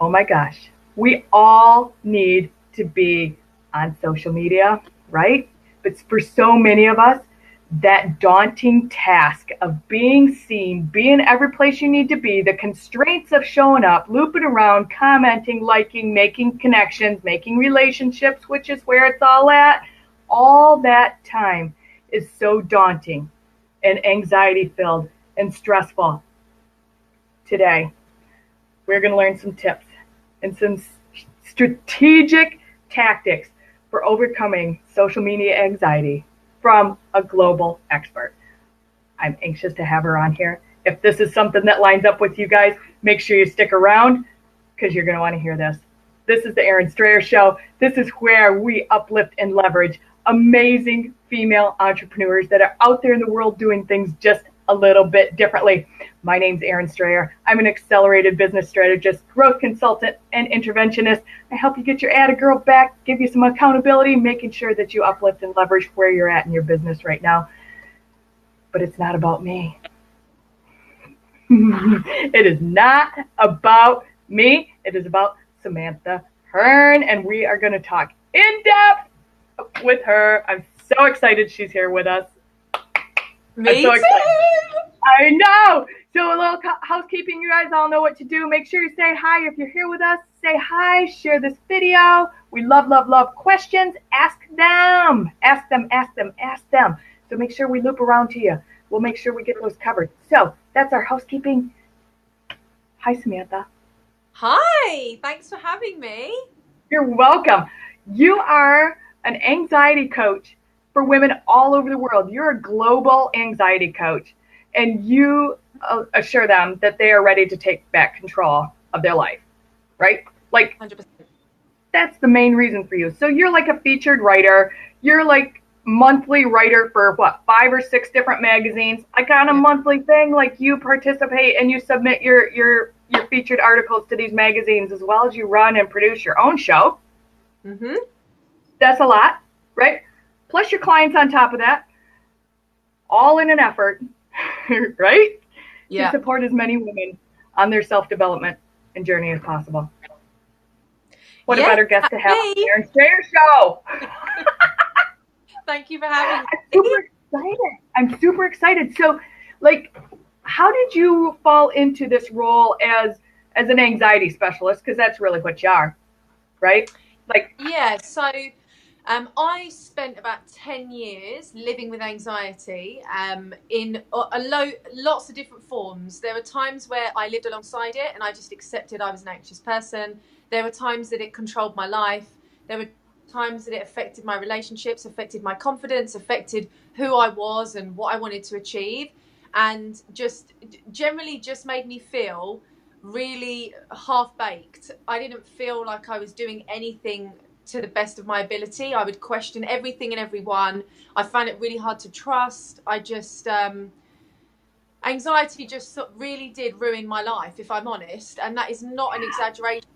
Oh my gosh, we all need to be on social media, right? But for so many of us, that daunting task of being seen, being every place you need to be, the constraints of showing up, looping around, commenting, liking, making connections, making relationships, which is where it's all that time is so daunting and anxiety filled and stressful. Today, we're going to learn some tips and some strategic tactics for overcoming social media anxiety from a global expert. I'm anxious to have her on here. If this is something that lines up with you guys, make sure you stick around because you're going to want to hear this. This is the Erin Strayer Show. This is where we uplift and leverage amazing female entrepreneurs that are out there in the world doing things just a little bit differently. My name's Erin Strayer. I'm an accelerated business strategist, growth consultant, and interventionist. I help you get your atta girl back, give you some accountability, making sure that you uplift and leverage where you're at in your business right now. But it's not about me. It is not about me. It is about Samantha Hearne, and we are going to talk in depth with her. I'm so excited she's here with us. Me too. I know. So a little housekeeping, you guys all know what to do. Make sure you say hi if you're here with us. Say hi, share this video. We love, love, love questions. Ask them. Ask them, ask them, ask them. So make sure we loop around to you. We'll make sure we get those covered. So that's our housekeeping. Hi, Samantha. Hi, thanks for having me. You're welcome. You are an anxiety coach for women all over the world. You're a global anxiety coach, and you assure them that they are ready to take back control of their life, right? Like, 100%. that's the main reason for you. So you're like a featured writer. You're like monthly writer for what, 5 or 6 different magazines. Like on a monthly thing, like you participate and you submit your featured articles to these magazines as well as you run and produce your own show. Mm-hmm. That's a lot, right? Plus your clients on top of that, all in an effort, right? To Yeah. support as many women on their self-development and journey as possible. What a Yes, better guest that's to have on the me. Erin Strayer Show. Thank you for having I'm me. super excited. I'm super excited. So, like, how did you fall into this role as an anxiety specialist? Because that's really what you are, right? Like, Yeah, so I spent about 10 years living with anxiety in lots of different forms. There were times where I lived alongside it and I just accepted I was an anxious person. There were times that it controlled my life. There were times that it affected my relationships, affected my confidence, affected who I was and what I wanted to achieve, and just generally just made me feel really half baked. I didn't feel like I was doing anything to the best of my ability. I would question everything and everyone. I found it really hard to trust. I just anxiety just really did ruin my life, if I'm honest, and that is not an exaggeration.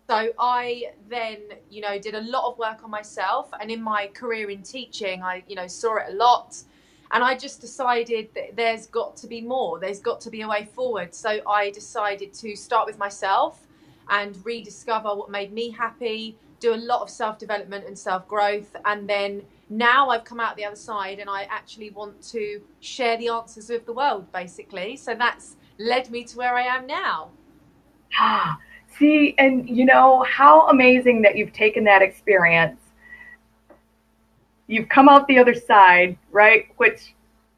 So I then, did a lot of work on myself, and in my career in teaching, I, saw it a lot. And I just decided that there's got to be more. There's got to be a way forward. So I decided to start with myself and rediscover what made me happy, do a lot of self-development and self-growth. And then now I've come out the other side and I actually want to share the answers with the world, basically. So that's led me to where I am now. see, and how amazing that you've taken that experience. You've come out the other side, right? Which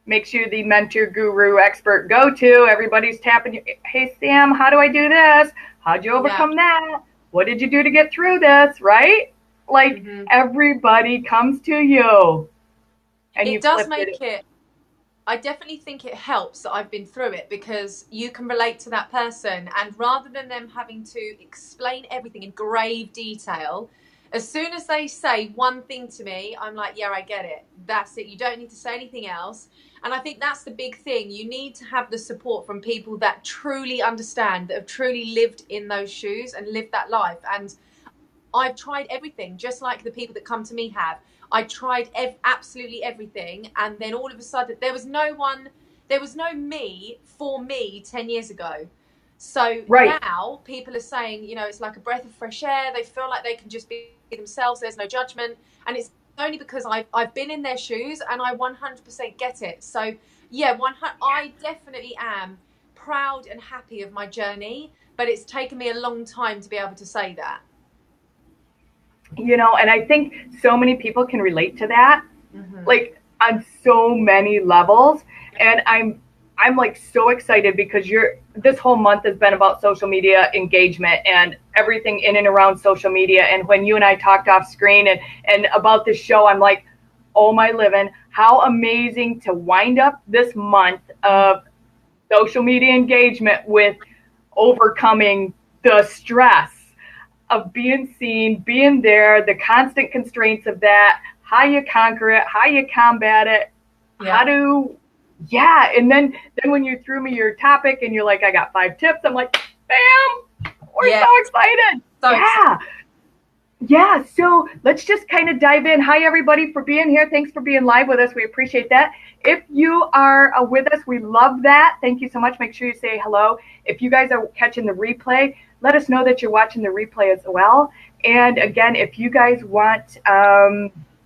makes you the mentor, guru, expert go to. Everybody's tapping you. Hey, Sam, how do I do this? How'd you Yeah. overcome that? What did you do to get through this? Right? Like Mm-hmm. everybody comes to you and you It does flipped make it. it, I definitely think it helps that I've been through it because you can relate to that person. And rather than them having to explain everything in grave detail, as soon as they say one thing to me, I'm like, yeah, I get it. That's it. You don't need to say anything else. And I think that's the big thing. You need to have the support from people that truly understand, that have truly lived in those shoes and lived that life. And I've tried everything, just like the people that come to me have. I tried absolutely everything, and then all of a sudden, there was no me for me 10 years ago. So Right. now people are saying, it's like a breath of fresh air. They feel like they can just be themselves. There's no judgment. And it's only because I've been in their shoes and I 100% get it. So yeah, I definitely am proud and happy of my journey, but it's taken me a long time to be able to say that. And I think so many people can relate to that, Mm-hmm. like on so many levels. And I'm like so excited because this whole month has been about social media engagement and everything in and around social media. And when you and I talked off screen and about this show, I'm like, oh my living, how amazing to wind up this month of social media engagement with overcoming the stress of being seen, being there, the constant constraints of that, how you conquer it, how you combat it, how Yeah. to, yeah. And then when you threw me your topic and you're like, I got 5 tips, I'm like, bam, we're Yeah. so excited. So excited. Yeah. Yeah, so let's just kind of dive in. Hi, everybody, for being here. Thanks for being live with us. We appreciate that. If you are with us, we love that. Thank you so much. Make sure you say hello. If you guys are catching the replay, let us know that you're watching the replay as well. And again, if you guys want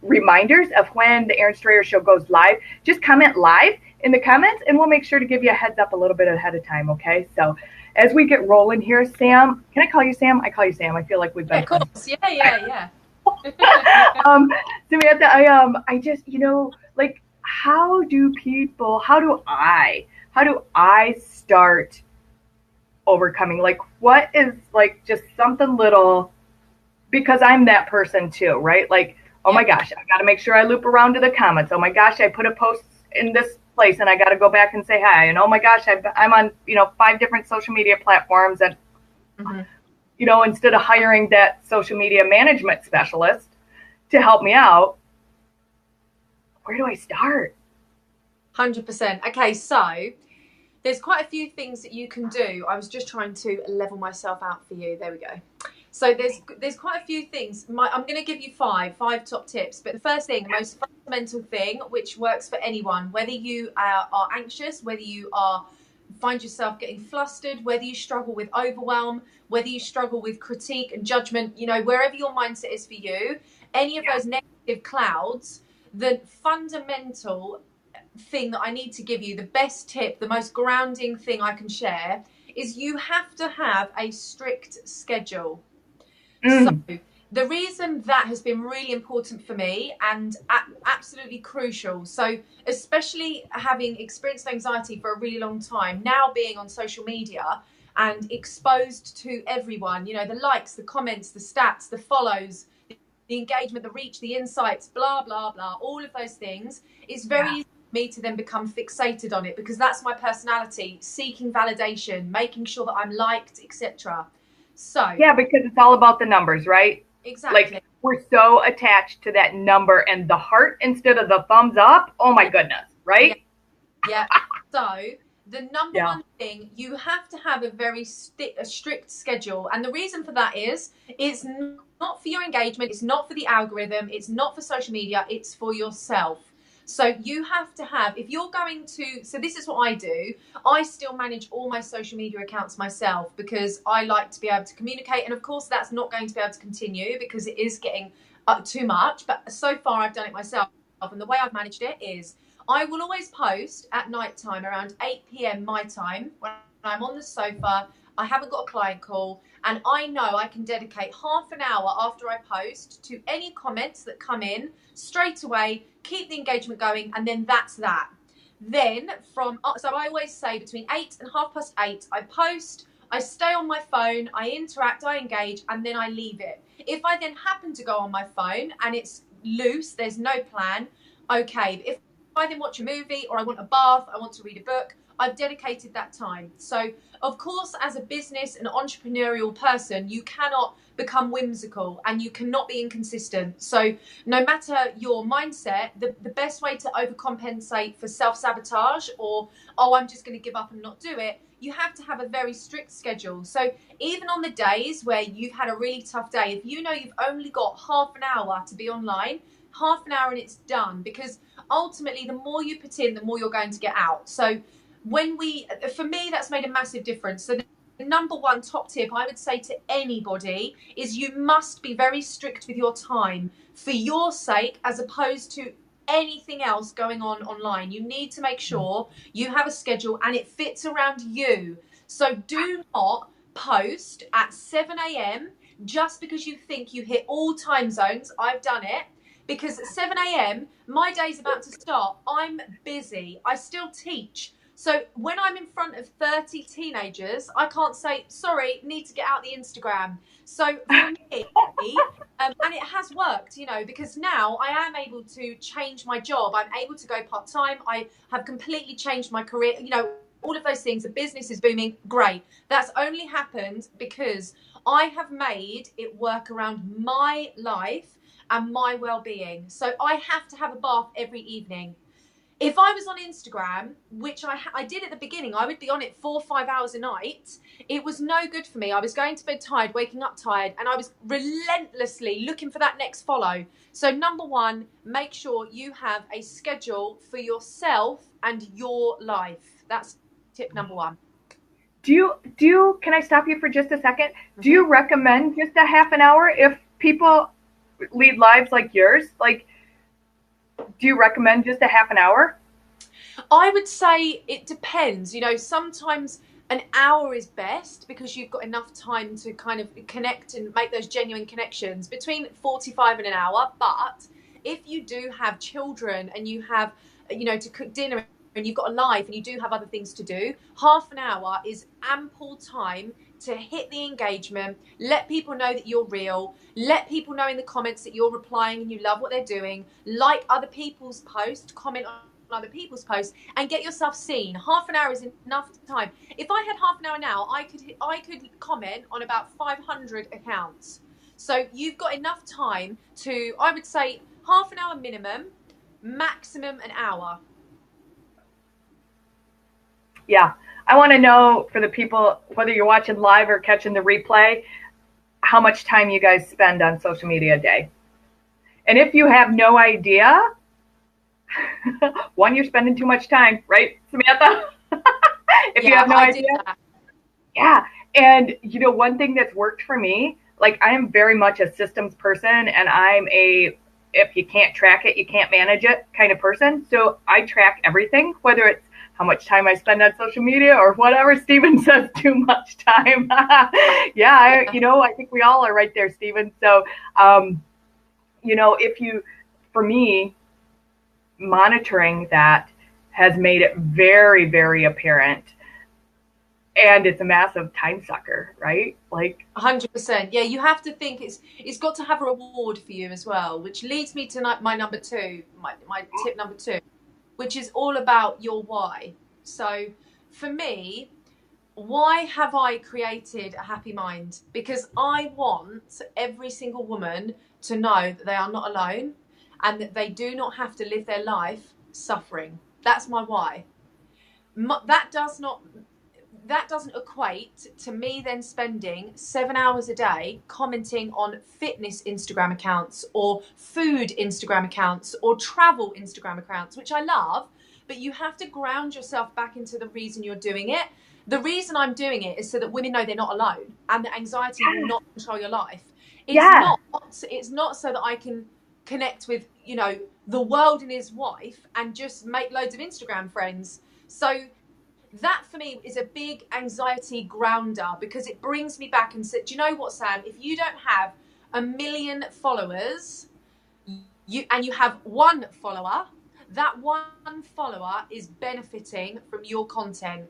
reminders of when the Aaron Strayer Show goes live, just comment live in the comments, and we'll make sure to give you a heads up a little bit ahead of time, okay? So as we get rolling here, Sam, can I call you Sam? I call you Sam. I feel like we've Yeah, been of friends. course. Yeah. um, Samantha, I just, like, how do I start overcoming? Like, what is like just something little, because I'm that person too, right? Like, oh my Yeah. gosh, I got to make sure I loop around to the comments. Oh my gosh, I put a post in this place and I got to go back and say hi. And oh my gosh, I'm on, 5 different social media platforms. And, Mm-hmm. instead of hiring that social media management specialist to help me out, where do I start? 100%. Okay, so there's quite a few things that you can do. I was just trying to level myself out for you. There we go. So there's quite a few things. I'm going to give you five top tips. But the first thing, the most fundamental thing, which works for anyone, whether you are anxious, whether you find yourself getting flustered, whether you struggle with overwhelm, whether you struggle with critique and judgment, wherever your mindset is for you, any of those negative clouds, the fundamental thing that I need to give you, the best tip, the most grounding thing I can share, is you have to have a strict schedule. So Mm, the reason that has been really important for me and absolutely crucial, so especially having experienced anxiety for a really long time, now being on social media and exposed to everyone, the likes, the comments, the stats, the follows, the engagement, the reach, the insights, blah, blah, blah, all of those things, it's very yeah. easy for me to then become fixated on it because that's my personality, seeking validation, making sure that I'm liked, etc. So, Yeah, because it's all about the numbers, right? exactly. Like, we're so attached to that number and the heart instead of the thumbs up. Oh my Yeah, goodness, yeah, right? yeah. So, the number Yeah. one thing, you have to have a strict schedule. And the reason for that is it's not for your engagement, it's not for the algorithm, it's not for social media, it's for yourself. So you have to have, if you're going to, so this is what I do. I still manage all my social media accounts myself because I like to be able to communicate. And of course, that's not going to be able to continue because it is getting too much. But so far, I've done it myself. And the way I've managed it is I will always post at night time around 8 p.m. my time when I'm on the sofa. I haven't got a client call, and I know I can dedicate half an hour after I post to any comments that come in straight away, keep the engagement going, and then that's that. Then so I always say between 8 and 8:30, I post, I stay on my phone, I interact, I engage, and then I leave it. If I then happen to go on my phone and it's loose, there's no plan, okay. But if I then watch a movie or I want a bath, I want to read a book, I've dedicated that time. So, of course, as a business and entrepreneurial person, you cannot become whimsical and you cannot be inconsistent. So, no matter your mindset, the best way to overcompensate for self sabotage or, oh, I'm just going to give up and not do it, you have to have a very strict schedule. So, even on the days where you've had a really tough day, if you know you've only got half an hour to be online, half an hour and it's done, because ultimately the more you put in, the more you're going to get out. So for me, that's made a massive difference. So number one top tip I would say to anybody is you must be very strict with your time for your sake, as opposed to anything else going on online. You need to make sure you have a schedule and it fits around you. So do not post at 7 a.m. just because you think you hit all time zones. I've done it. Because at 7 a.m., my day's about to start. I'm busy. I still teach. So when I'm in front of 30 teenagers, I can't say, sorry, need to get out the Instagram. So for me, and it has worked, because now I am able to change my job. I'm able to go part-time. I have completely changed my career, all of those things. The business is booming. Great. That's only happened because I have made it work around my life and my well-being. So I have to have a bath every evening. If I was on Instagram, which I did at the beginning, I would be on it 4 or 5 hours a night. It was no good for me. I was going to bed tired, waking up tired, and I was relentlessly looking for that next follow. So number one, make sure you have a schedule for yourself and your life. That's tip number one. Can I stop you for just a second? Do you recommend just a half an hour if people lead lives like yours? Like, do you recommend just a half an hour? I would say it depends. Sometimes an hour is best because you've got enough time to kind of connect and make those genuine connections, between 45 and an hour. But if you do have children and you have, to cook dinner and you've got a life and you do have other things to do, half an hour is ample time to hit the engagement, let people know that you're real, let people know in the comments that you're replying and you love what they're doing, like other people's posts, comment on other people's posts, and get yourself seen. Half an hour is enough time. If I had half an hour now, I could comment on about 500 accounts. So you've got enough time to, I would say, half an hour minimum, maximum an hour. Yeah. I want to know, for the people, whether you're watching live or catching the replay, how much time you guys spend on social media a day. And if you have no idea, one, you're spending too much time, right, Samantha? If you have no idea. Yeah. And, one thing that's worked for me, like, I am very much a systems person, and I'm if you can't track it, you can't manage it kind of person. So I track everything, whether it's how much time I spend on social media or whatever. Steven says too much time. Yeah, I think we all are right there, Steven. So, for me, monitoring that has made it very, very apparent. And it's a massive time sucker, right? Like 100%. Yeah, you have to think it's got to have a reward for you as well, which leads me to my number two, my tip number two, which is all about your why. So for me, why have I created a happy mind? Because I want every single woman to know that they are not alone and that they do not have to live their life suffering. That's my why. That doesn't equate to me then spending 7 hours a day commenting on fitness Instagram accounts or food Instagram accounts or travel Instagram accounts, which I love, but you have to ground yourself back into the reason you're doing it. The reason I'm doing it is so that women know they're not alone and that anxiety will not control your life. It's not so that I can connect with, the world and his wife and just make loads of Instagram friends. So that for me is a big anxiety grounder, because it brings me back and said, do you know what, Sam? If you don't have 1 million followers, you have one follower, that one follower is benefiting from your content,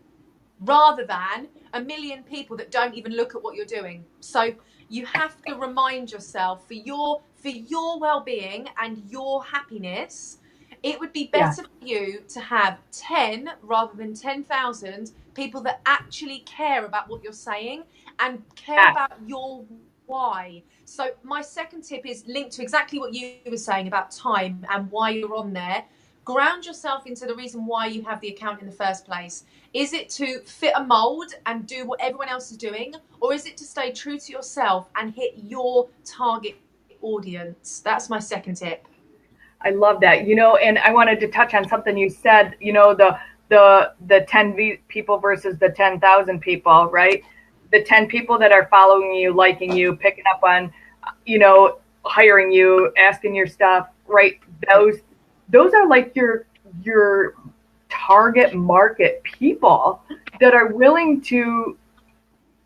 rather than 1 million people that don't even look at what you're doing. So you have to remind yourself, for your well-being and your happiness, it would be better for you to have 10 rather than 10,000 people that actually care about what you're saying and care about your why. So my second tip is linked to exactly what you were saying about time and why you're on there. Ground yourself into the reason why you have the account in the first place. Is it to fit a mold and do what everyone else is doing? Or is it to stay true to yourself and hit your target audience? That's my second tip. I love that. And I wanted to touch on something you said, the 10 people versus the 10,000 people, right? the 10 people that are following you, liking you, picking up on, hiring you, asking your stuff, right? Those are like your target market people that are willing to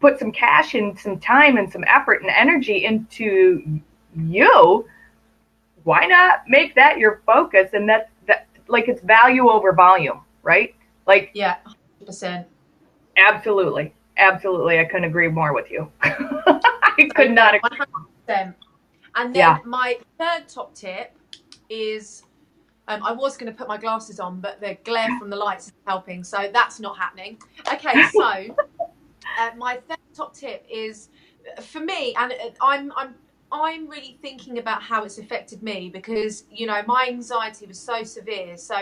put some cash and some time and some effort and energy into you. Why not make that your focus? And that like it's value over volume, right? Like, Yeah, 100%. absolutely, absolutely. I couldn't agree more with you. I So could yeah, not agree. 100%. And then Yeah. my third top tip is I was going to put my glasses on, but the glare from the lights is helping, so that's not happening. Okay, so my third top tip is for me, and I'm really thinking about how it's affected me because my anxiety was so severe. So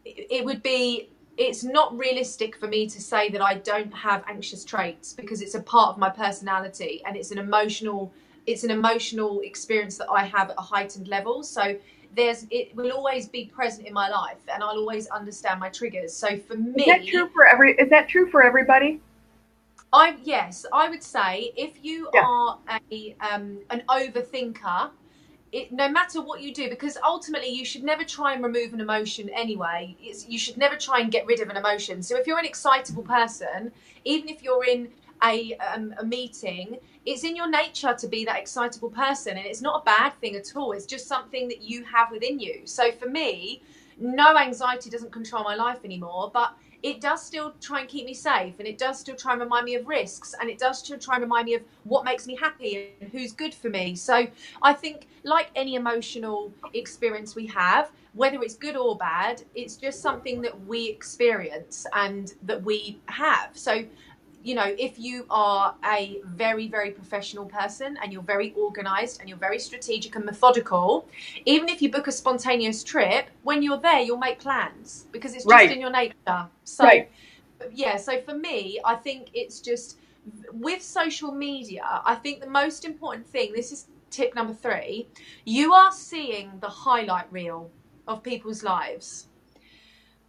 it would be it's not realistic for me to say that I don't have anxious traits because it's a part of my personality and it's an emotional experience that I have at a heightened level. So it will always be present in my life and I'll always understand my triggers. So for me, Is that true for everybody? I would say if you Yeah. are an overthinker, no matter what you do, because ultimately you should never try and remove an emotion anyway. You should never try and get rid of an emotion. So if you're an excitable person, even if you're in a meeting, it's in your nature to be that excitable person, and it's not a bad thing at all. It's just something that you have within you. So for me, no, anxiety doesn't control my life anymore, but it does still try and keep me safe, and it does still try and remind me of risks, and it does still try and remind me of what makes me happy and who's good for me. So I think, like any emotional experience we have, whether it's good or bad, it's just something that we experience and that we have. So if you are a very, very professional person and you're very organized and you're very strategic and methodical, even if you book a spontaneous trip, when you're there, you'll make plans because it's just Right. in your nature. So, Right. yeah, so for me, I think it's just with social media, I think the most important thing, this is tip number 3, you are seeing the highlight reel of people's lives.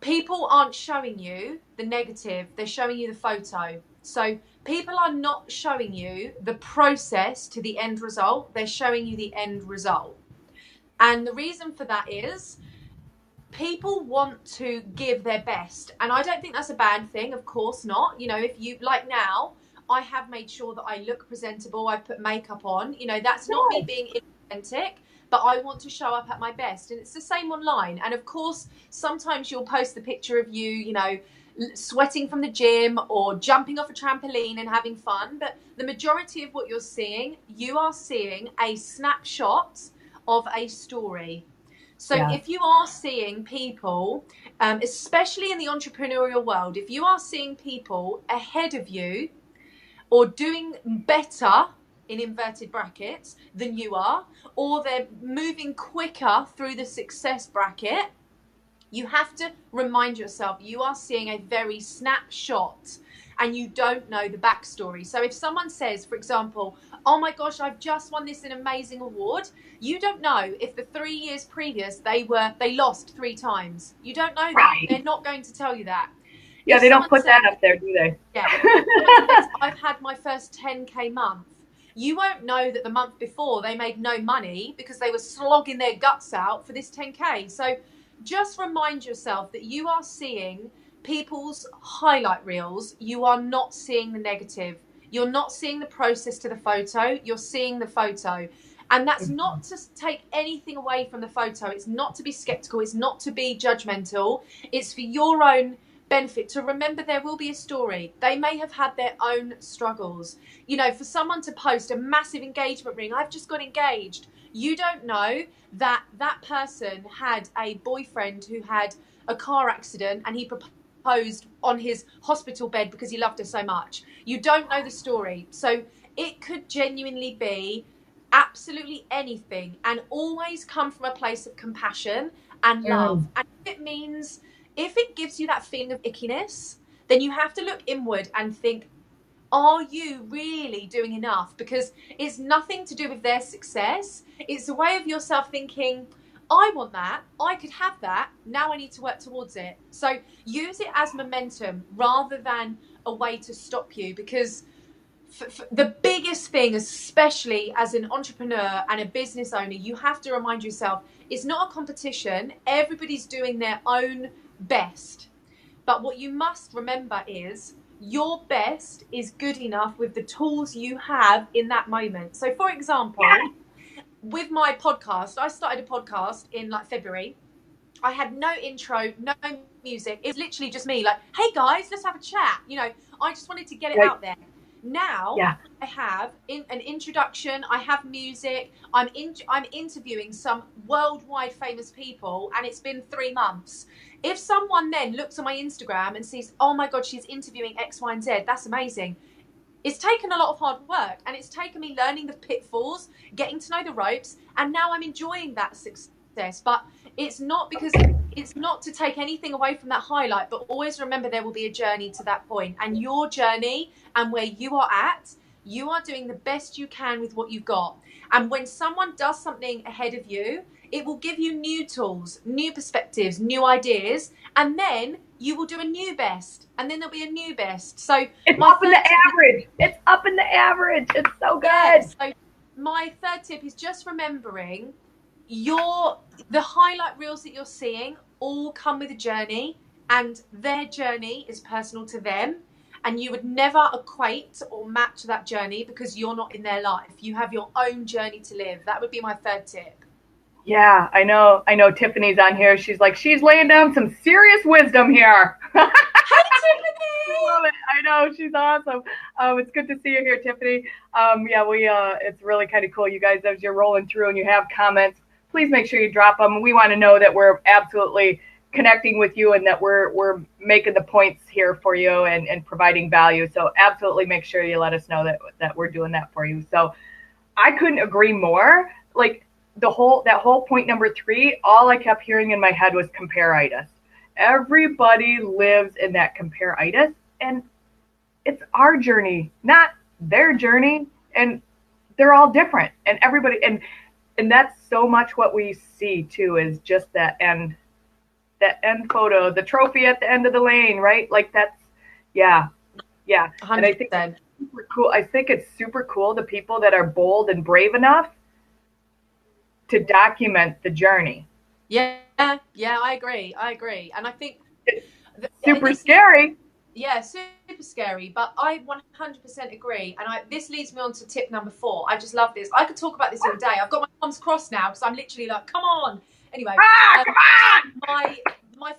People aren't showing you the negative, they're showing you the photo. So people are not showing you the process to the end result, they're showing you the end result. And the reason for that is people want to give their best. And I don't think that's a bad thing, of course not. If you like now, I have made sure that I look presentable, I've put makeup on. That's not me being inauthentic, but I want to show up at my best. And it's the same online. And of course, sometimes you'll post the picture of you, sweating from the gym or jumping off a trampoline and having fun. But the majority of what you are seeing a snapshot of a story. So Yeah. if you are seeing people, especially in the entrepreneurial world, if you are seeing people ahead of you or doing better in inverted brackets than you are, or they're moving quicker through the success bracket, you have to remind yourself you are seeing a very snapshot and you don't know the backstory. So if someone says, for example, oh my gosh, I've just won this an amazing award, you don't know if the 3 years previous they lost 3 times. You don't know that. Right. They're not going to tell you that. Yeah, If they don't someone put says, that up there, do they? yeah, if someone says, I've had my first 10K month, you won't know that the month before they made no money because they were slogging their guts out for this 10K. So just remind yourself that you are seeing people's highlight reels. You are not seeing the negative. You're not seeing the process to the photo. You're seeing the photo. And that's not to take anything away from the photo. It's not to be skeptical. It's not to be judgmental. It's for your own benefit to remember there will be a story. They may have had their own struggles. For someone to post a massive engagement ring, I've just got engaged. You don't know that that person had a boyfriend who had a car accident and he proposed on his hospital bed because he loved her so much. You don't know the story. So it could genuinely be absolutely anything and always come from a place of compassion and love. Mm. And if it gives you that feeling of ickiness, then you have to look inward and think, are you really doing enough? Because it's nothing to do with their success. It's a way of yourself thinking, I want that. I could have that. Now I need to work towards it. So use it as momentum rather than a way to stop you, because the biggest thing, especially as an entrepreneur and a business owner, you have to remind yourself it's not a competition. Everybody's doing their own best. But what you must remember is your best is good enough with the tools you have in that moment. So, for example, with my podcast, I started a podcast in like February. I had no intro, no music. It was literally just me, like, hey guys, let's have a chat. I just wanted to get it Right. out there. Now Yeah. I have an introduction. I have music. I'm interviewing some worldwide famous people, and it's been 3 months. If someone then looks on my Instagram and sees, oh my God, she's interviewing X, Y, and Z, that's amazing. It's taken a lot of hard work, and it's taken me learning the pitfalls, getting to know the ropes, and now I'm enjoying that success. But it's not to take anything away from that highlight, but always remember there will be a journey to that point, and your journey and where you are at, you are doing the best you can with what you've got. And when someone does something ahead of you, it will give you new tools, new perspectives, new ideas, and then you will do a new best, and then there'll be a new best. So It's up in the average. It's up in the average. It's so good. yeah, so my third tip is just remembering the highlight reels that you're seeing all come with a journey, and their journey is personal to them, and you would never equate or match that journey because you're not in their life. You have your own journey to live. That would be my third tip. Yeah, I know. Tiffany's on here. She's laying down some serious wisdom here. Hey, Tiffany! I love it. I know, she's awesome. It's good to see you here, Tiffany. It's really kind of cool. You guys, as you're rolling through and you have comments, please make sure you drop them. We want to know that we're absolutely connecting with you and that we're making the points here for you and providing value. So absolutely make sure you let us know that we're doing that for you. So I couldn't agree more. Like that whole point number 3, all I kept hearing in my head was compare-itis. Everybody lives in that compare-itis, and it's our journey, not their journey, and they're all different. And everybody, and that's so much what we see too, is just that end photo, the trophy at the end of the lane, right? Like that's, yeah. 100%. And I think it's super cool. I think it's super cool, the people that are bold and brave enough to document the journey. Yeah, I agree. And I think it's super scary. Yeah, super scary, but I 100% agree. And this leads me on to tip number 4. I just love this. I could talk about this all day. I've got my arms crossed now because I'm literally like, come on. Anyway, come on! My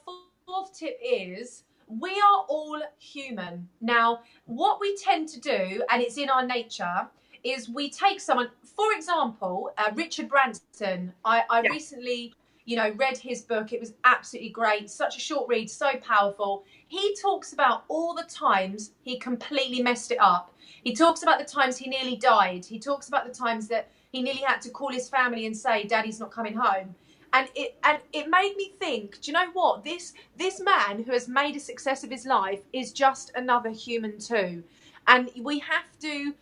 4th tip is we are all human. Now, what we tend to do, and it's in our nature, is we take someone, for example, Richard Branson. I recently, read his book. It was absolutely great. Such a short read, so powerful. He talks about all the times he completely messed it up. He talks about the times he nearly died. He talks about the times that he nearly had to call his family and say, Daddy's not coming home. And it made me think, do you know what? This man who has made a success of his life is just another human too. And we have to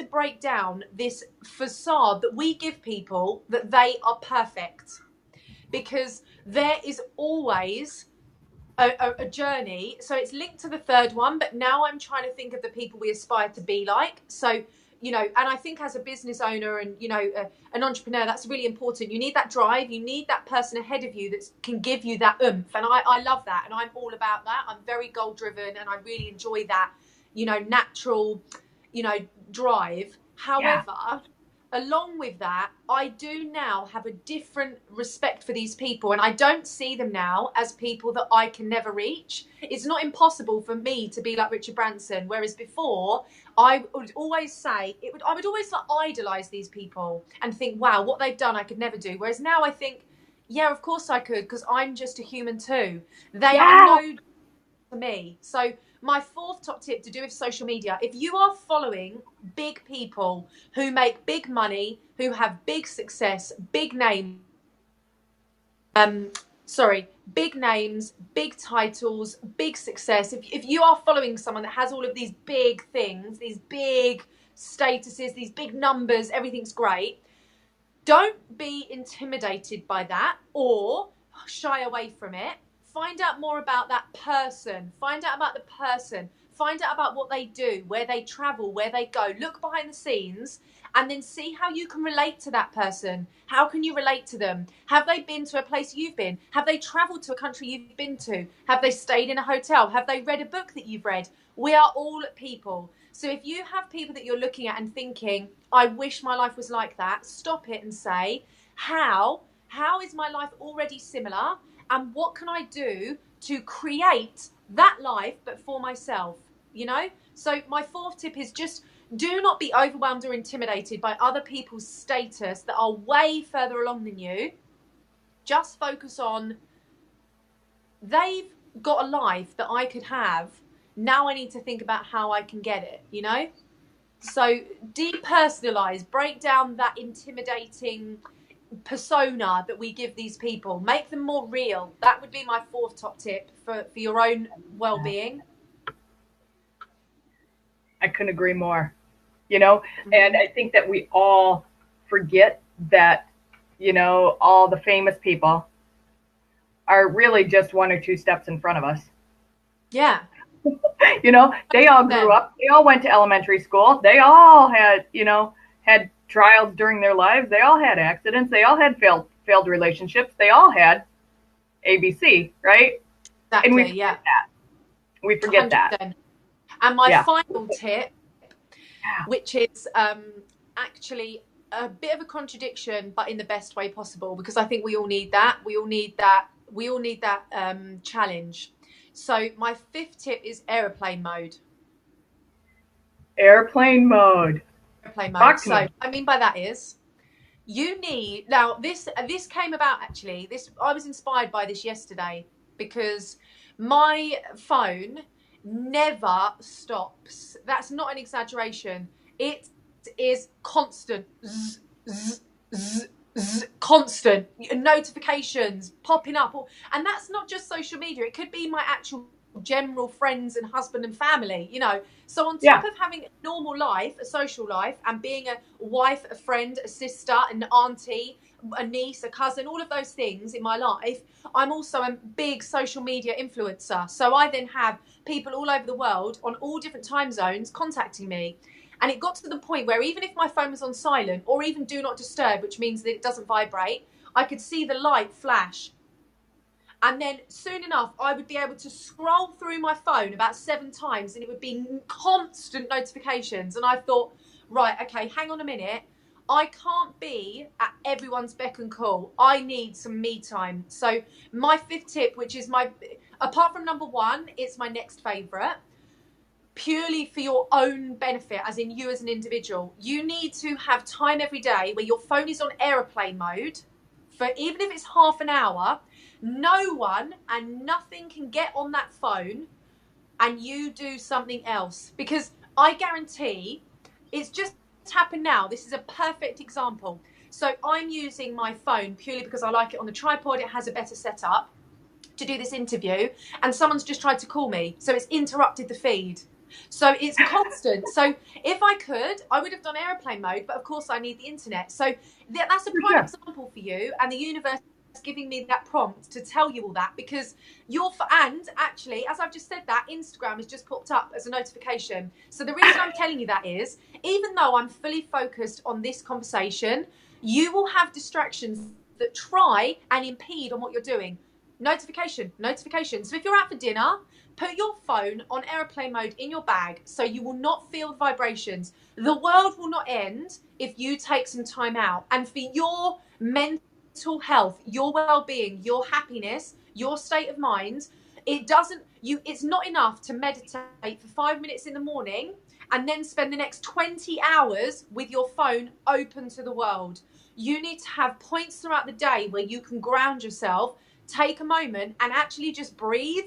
break down this facade that we give people that they are perfect. Because there is always a journey. So it's linked to the 3rd one, but now I'm trying to think of the people we aspire to be like. So, and I think as a business owner and, an entrepreneur, that's really important. You need that drive. You need that person ahead of you that can give you that oomph. And I love that. And I'm all about that. I'm very goal driven and I really enjoy that, natural, drive. However, along with that, I do now have a different respect for these people, and I don't see them now as people that I can never reach. It's not impossible for me to be like Richard Branson, whereas before I would always say I would always idolize these people and think, wow, what they've done I could never do. Whereas now I think, yeah, of course I could, because I'm just a human too. They are no to me. So my 4th top tip to do with social media, if you are following big people who make big money, who have big success, big names, big titles, big success, if you are following someone that has all of these big things, these big statuses, these big numbers, everything's great, don't be intimidated by that or shy away from it. Find out more about that person. Find find out about what they do, where they travel, where they go, look behind the scenes, and then see how you can relate to that person. How can you relate to them? Have they been to a place you've been? Have they traveled to a country you've been to? Have they stayed in a hotel? Have they read a book that you've read? We are all people. So if you have people that you're looking at and thinking, I wish my life was like that, stop it and say, how is my life already similar? And what can I do to create that life, but for myself? You know? So my fourth tip is just do not be overwhelmed or intimidated by other people's status that are way further along than you. Just focus on, they've got a life that I could have. Now I need to think about how I can get it, you know? So depersonalize, break down that intimidating persona that we give these people, make them more real. That would be my fourth top tip for your own well-being. I couldn't agree more. You know, and I think that we all forget that, you know, all the famous people are really just one or two steps in front of us. Yeah. You know, they all grew up, they all went to elementary school, they all had, you know, had trials during their lives, they all had accidents, they all had failed relationships, they all had ABC, right? Exactly, and we forget that. We forget 100%. That. And my final tip, which is actually a bit of a contradiction, but in the best way possible, because I think we all need that. We all need that challenge. So my fifth tip is airplane mode. Airplane mode. Airplane mode. So what I mean by that is, you need, now this came about actually, I was inspired by this yesterday, because my phone never stops. That's not an exaggeration. It is constant. Zzz, zzz, zzz, zzz, constant notifications popping up, and that's not just social media. It could be my actual general friends and husband and family, you know. So on top of having a normal life, a social life, and being a wife, a friend, a sister, an auntie, a niece, a cousin, all of those things in my life, I'm also a big social media influencer. So I then have people all over the world on all different time zones contacting me. And it got to the point where even if my phone was on silent, or even do not disturb, which means that it doesn't vibrate, I could see the light flash. And then soon enough, I would be able to scroll through my phone about 7 times, and it would be constant notifications. And I thought, right, okay, hang on a minute. I can't be at everyone's beck and call. I need some me time. So my fifth tip, which is apart from number 1, it's my next favourite, purely for your own benefit, as in you as an individual. You need to have time every day where your phone is on airplane mode for, even if it's half an hour, no one and nothing can get on that phone and you do something else. Because I guarantee, it's just happened now. This is a perfect example. So I'm using my phone purely because I like it on the tripod. It has a better setup to do this interview, and someone's just tried to call me. So it's interrupted the feed. So it's constant. So if I could, I would have done airplane mode, but of course I need the internet. So that's a prime example for you, and the universe is giving me that prompt to tell you all that, because and actually, as I've just said that, Instagram has just popped up as a notification. So the reason I'm telling you that is, even though I'm fully focused on this conversation, you will have distractions that try and impede on what you're doing. Notification. So if you're out for dinner, put your phone on airplane mode in your bag so you will not feel the vibrations. The world will not end if you take some time out. And for your mental health, your well-being, your happiness, your state of mind, it's not enough to meditate for 5 minutes in the morning and then spend the next 20 hours with your phone open to the world. You need to have points throughout the day where you can ground yourself, take a moment and actually just breathe,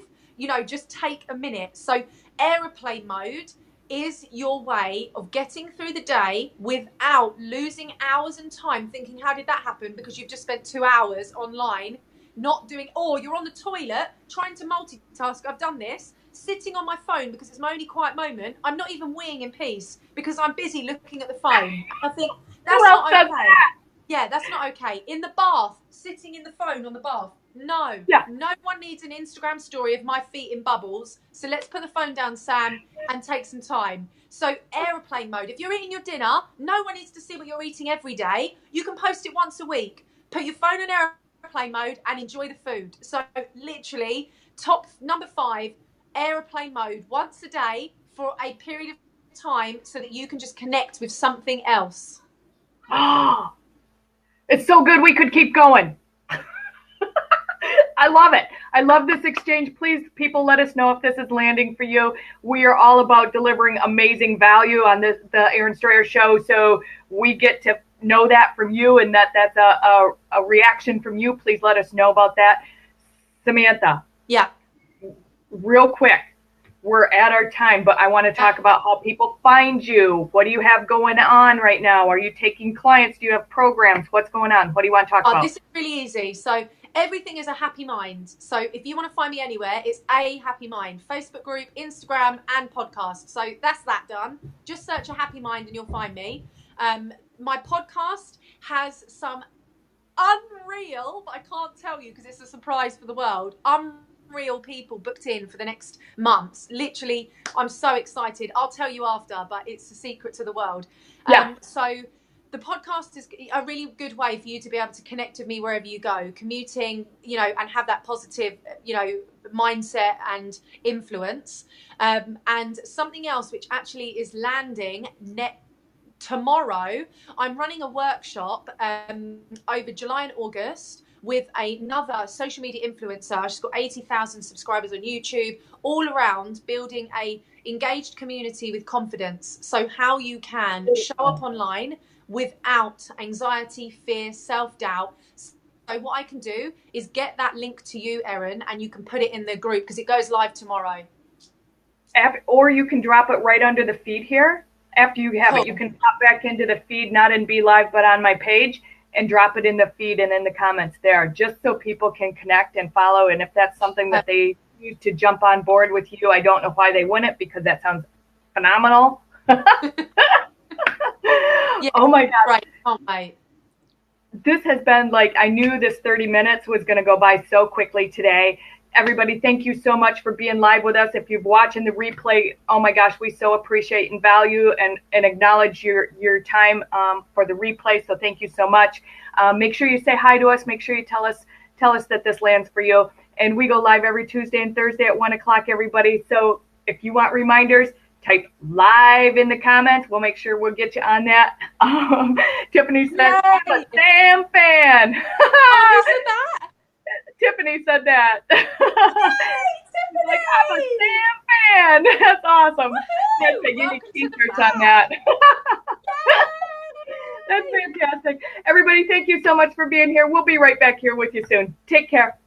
just take a minute. So airplane mode is your way of getting through the day without losing hours and time thinking, how did that happen? Because you've just spent 2 hours online not doing, or you're on the toilet trying to multitask. I've done this, sitting on my phone because it's my only quiet moment. I'm not even weeing in peace because I'm busy looking at the phone. I think that's not okay. Yeah, that's not okay. In the bath, sitting in the phone on the bath. No, Yeah. no one needs an Instagram story of my feet in bubbles. So let's put the phone down, Sam, and take some time. So aeroplane mode. If you're eating your dinner, no one needs to see what you're eating every day. You can post it once a week. Put your phone in aeroplane mode and enjoy the food. So literally, top number 5, aeroplane mode once a day for a period of time so that you can just connect with something else. Oh, it's so good we could keep going. I love it. I love this exchange. Please, people, let us know if this is landing for you. We are all about delivering amazing value on the Aaron Strayer Show. So we get to know that from you, and that's a reaction from you. Please let us know about that. Samantha. Yeah. Real quick. We're at our time, but I want to talk about how people find you. What do you have going on right now? Are you taking clients? Do you have programs? What's going on? What do you want to talk about? This is really easy. So everything is a happy mind. So if you want to find me anywhere, it's a happy mind. Facebook group, Instagram, and podcast. So that's that done. Just search a happy mind and you'll find me. My podcast has some unreal, but I can't tell you because it's a surprise for the world, unreal people booked in for the next months. Literally, I'm so excited. I'll tell you after, but it's a secret to the world. Yeah. So the podcast is a really good way for you to be able to connect with me wherever you go, commuting, and have that positive, mindset and influence. And something else which actually is landing tomorrow, I'm running a workshop over July and August with another social media influencer. She's got 80,000 subscribers on YouTube, all around building a engaged community with confidence. So how you can show up online without anxiety, fear, self-doubt. So what I can do is get that link to you, Erin, and you can put it in the group because it goes live tomorrow. Or you can drop it right under the feed here. After you have it, you can pop back into the feed, not in Be Live, but on my page, and drop it in the feed and in the comments there, just so people can connect and follow. And if that's something that they use to jump on board with you, I don't know why they wouldn't, because that sounds phenomenal. Yeah, oh my God. Right. Oh, wait. This has been I knew this 30 minutes was going to go by so quickly today. Everybody, thank you so much for being live with us. If you're watching the replay, oh my gosh, we so appreciate and value and acknowledge your time for the replay. So thank you so much. Make sure you say hi to us. Make sure you tell us that this lands for you. And we go live every Tuesday and Thursday at 1 o'clock, everybody. So if you want reminders, type live in the comments. We'll make sure we'll get you on that. Tiffany said, I'm a Sam fan. Oh, who said that? Tiffany said that. Yay, Like, I'm a Sam fan. That's awesome. That's a unique t-shirts on that. That's fantastic. Everybody, thank you so much for being here. We'll be right back here with you soon. Take care.